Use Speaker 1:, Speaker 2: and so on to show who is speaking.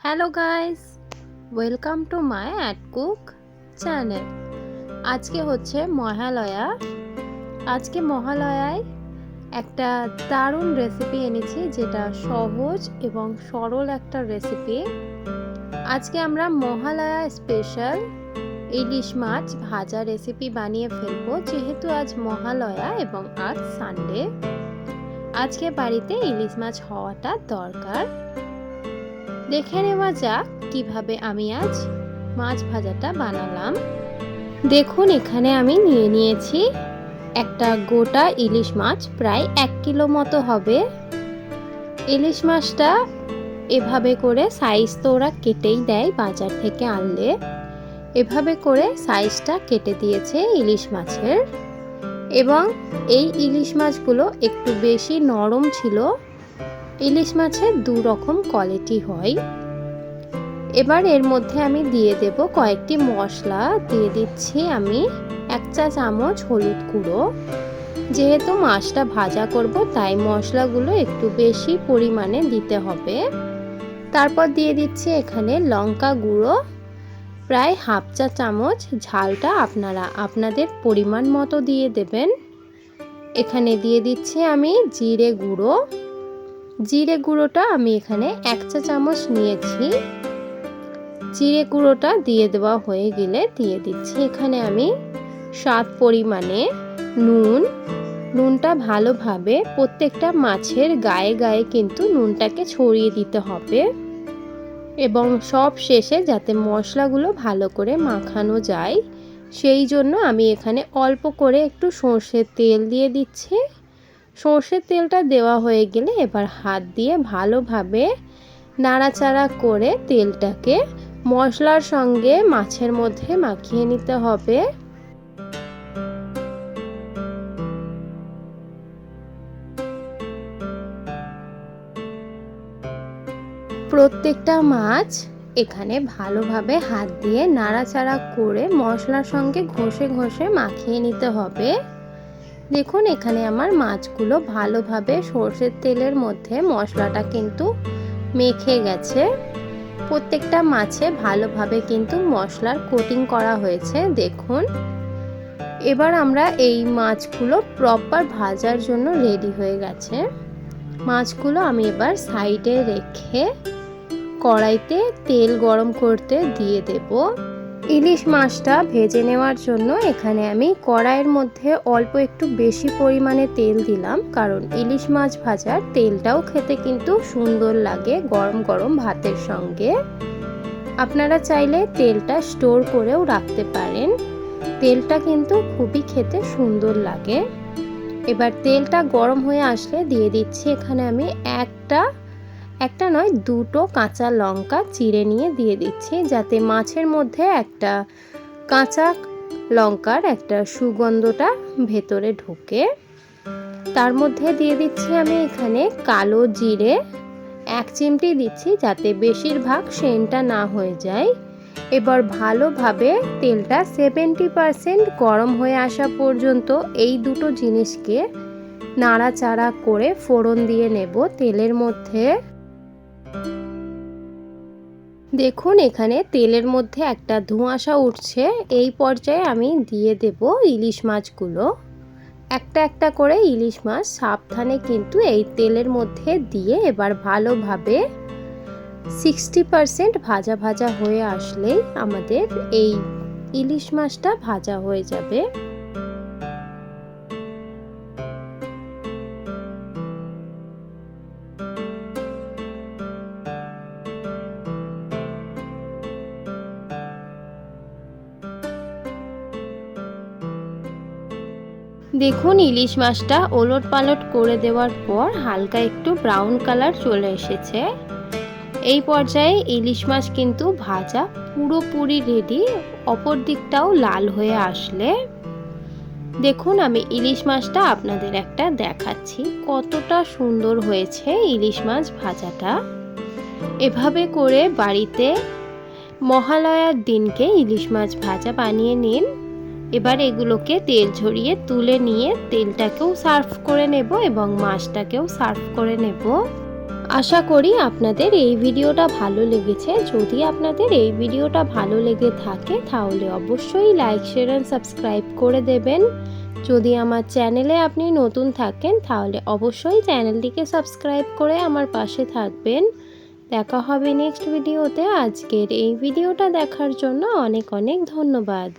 Speaker 1: Hello guys, welcome to my at cook channel. আজকে হচ্ছে মহালয়া। আজকে মহালয়ায় একটা দারুণ রেসিপি এনেছি, যেটা সহজ এবং সরল একটা রেসিপি। আজকে আমরা মহালয়া স্পেশাল ইলিশ মাছ ভাজা রেসিপি বানিয়ে ফেলবো, যেহেতু আজ মহালয়া এবং আজ সানডে। আজকে বাড়িতে ইলিশ মাছ হওয়াটা দরকার। দেখে নেওয়া যাক কিভাবে আমি আজ মাছ ভাজাটা বানালাম। দেখুন, এখানে আমি নিয়ে নিয়েছি একটা গোটা ইলিশ মাছ, প্রায় 1 কিলো মতো হবে। ইলিশ মাছটা এভাবে করে সাইজ তো ওরা কেটেই দেয় বাজার থেকে আনলে। এভাবে করে সাইজটা কেটে দিয়েছে ইলিশ মাছের। এবং এই ইলিশ মাছগুলো একটু বেশি নরম ছিল। ইলিশ মাছের 2 রকম কোয়ালিটি হয়। এবার এর মধ্যে আমি দিয়ে দেব কয়েকটি মশলা। দিয়ে দিচ্ছি আমি 1 চা চামচ হলুদ গুঁড়ো। যেহেতু মাছটা ভাজা করব, তাই মশলাগুলো একটু বেশি পরিমাণে দিতে হবে। তারপর দিয়ে দিচ্ছি এখানে লঙ্কা গুঁড়ো, প্রায় 1/2 চা চামচ। ঝালটা আপনারা আপনাদের পরিমাণ মতো দিয়ে দেবেন। এখানে দিয়ে দিচ্ছি আমি জিরে গুঁড়ো। জিরে গুঁড়োটা আমি এখানে 1 চা চামচ নিয়েছি। জিরে গুঁড়োটা দিয়ে দেওয়া হয়ে গেলে দিয়ে দিচ্ছি এখানে আমি স্বাদ পরিমাণে নুন। নুনটা ভালোভাবে প্রত্যেকটা মাছের গায়ে গায়ে কিন্তু নুনটাকে ছড়িয়ে দিতে হবে, এবং সব শেষে যাতে মশলাগুলো ভালো করে মাখানো যায়, সেই জন্য আমি এখানে অল্প করে একটু সর্ষের তেল দিয়ে দিচ্ছি। সর্ষের তেলটা দেওয়া হয়ে গেলে এবার হাত দিয়ে ভালোভাবে নাড়াচাড়া করে তেলটাকে মশলার সঙ্গে মাছের মধ্যে মাখিয়ে নিতে হবে। প্রত্যেকটা মাছ এখানে ভালোভাবে হাত দিয়ে নাড়াচাড়া করে মশলার সঙ্গে ঘষে ঘষে মাখিয়ে নিতে হবে। দেখুন, এখানে আমার মাছগুলো ভালোভাবে সর্ষের তেলের মধ্যে মশলাটা কিন্তু মেখে গেছে। প্রত্যেকটা মাছে ভালোভাবে কিন্তু মশলার কোটিং করা হয়েছে। দেখুন, এবার আমরা এই মাছগুলো প্রপার ভাজার জন্য রেডি হয়ে গেছে। মাছগুলো আমি এবার সাইডে রেখে কড়াইতে তেল গরম করতে দিয়ে দেব। ইলিশ মাছটা ভেজে নেওয়ার জন্য এখানে আমি কড়াইয়ের মধ্যে অল্প একটু বেশি পরিমাণে তেল দিলাম, কারণ ইলিশ মাছ ভাজার তেলটাও খেতে কিন্তু সুন্দর লাগে গরম গরম ভাতের সঙ্গে। আপনারা চাইলে তেলটা স্টোর করেও রাখতে পারেন। তেলটা কিন্তু খুবই খেতে সুন্দর লাগে। এবার তেলটা গরম হয়ে আসলে দিয়ে দিচ্ছি এখানে আমি একটা নয় 2টো কাঁচা লঙ্কা চিড়ে নিয়ে দিয়ে দিচ্ছি, যাতে মাছের মধ্যে একটা কাঁচা লঙ্কার একটা সুগন্ধটা ভেতরে ঢোকে। তার মধ্যে দিয়ে দিচ্ছি আমি এখানে কালো জিরে 1 চিমটি দিচ্ছি, যাতে বেশিরভাগ সেন্টটা না হয়ে যায়। এবার ভালোভাবে তেলটা 70% গরম হয়ে আসা পর্যন্ত এই দুটো জিনিসকে নাড়াচাড়া করে ফোড়ন দিয়ে নেব তেলের মধ্যে। দেখুন, এখানে তেলের মধ্যে একটা ধোঁয়াশা উঠছে। এই পর্যায়ে আমি দিয়ে দেব ইলিশ মাছগুলো। একটা একটা করে ইলিশ মাছ সাবধানে কিন্তু এই তেলের মধ্যে দিয়ে এবার ভালোভাবে 60% ভাজা ভাজা হয়ে আসলেই আমাদের এই ইলিশ মাছটা ভাজা হয়ে যাবে। দেখুন, ইলিশ মাছটা ওলট পালট করে দেওয়ার পর হালকা একটু ব্রাউন কালার চলে এসেছে। এই পর্যায়ে ইলিশ মাছ কিন্তু ভাজা পুরোপুরি রেডি। অপর দিকটাও লাল হয়ে আসলে দেখুন, আমি ইলিশ মাছটা আপনাদের একটা দেখাচ্ছি কতটা সুন্দর হয়েছে ইলিশ মাছ ভাজাটা। এভাবে করে বাড়িতে মহালয়ার দিনকে ইলিশ মাছ ভাজা বানিয়ে নিন। এবার এগুলোকে তেল ঝরিয়ে তুলে নিয়ে তেলটাকেও সার্ভ করে নেব এবং মাছটাকেও সার্ভ করে নেব। আশা করি আপনাদের এই ভিডিওটা ভালো লেগেছে। যদি আপনাদের এই ভিডিওটা ভালো লেগে থাকে তাহলে অবশ্যই লাইক, শেয়ার এন্ড সাবস্ক্রাইব করে দেবেন। যদি আমার চ্যানেলে আপনি নতুন থাকেন তাহলে অবশ্যই চ্যানেলটিকে সাবস্ক্রাইব করে আমার পাশে থাকবেন। দেখা হবে নেক্সট ভিডিওতে। আজকের এই ভিডিওটা দেখার জন্য অনেক অনেক ধন্যবাদ।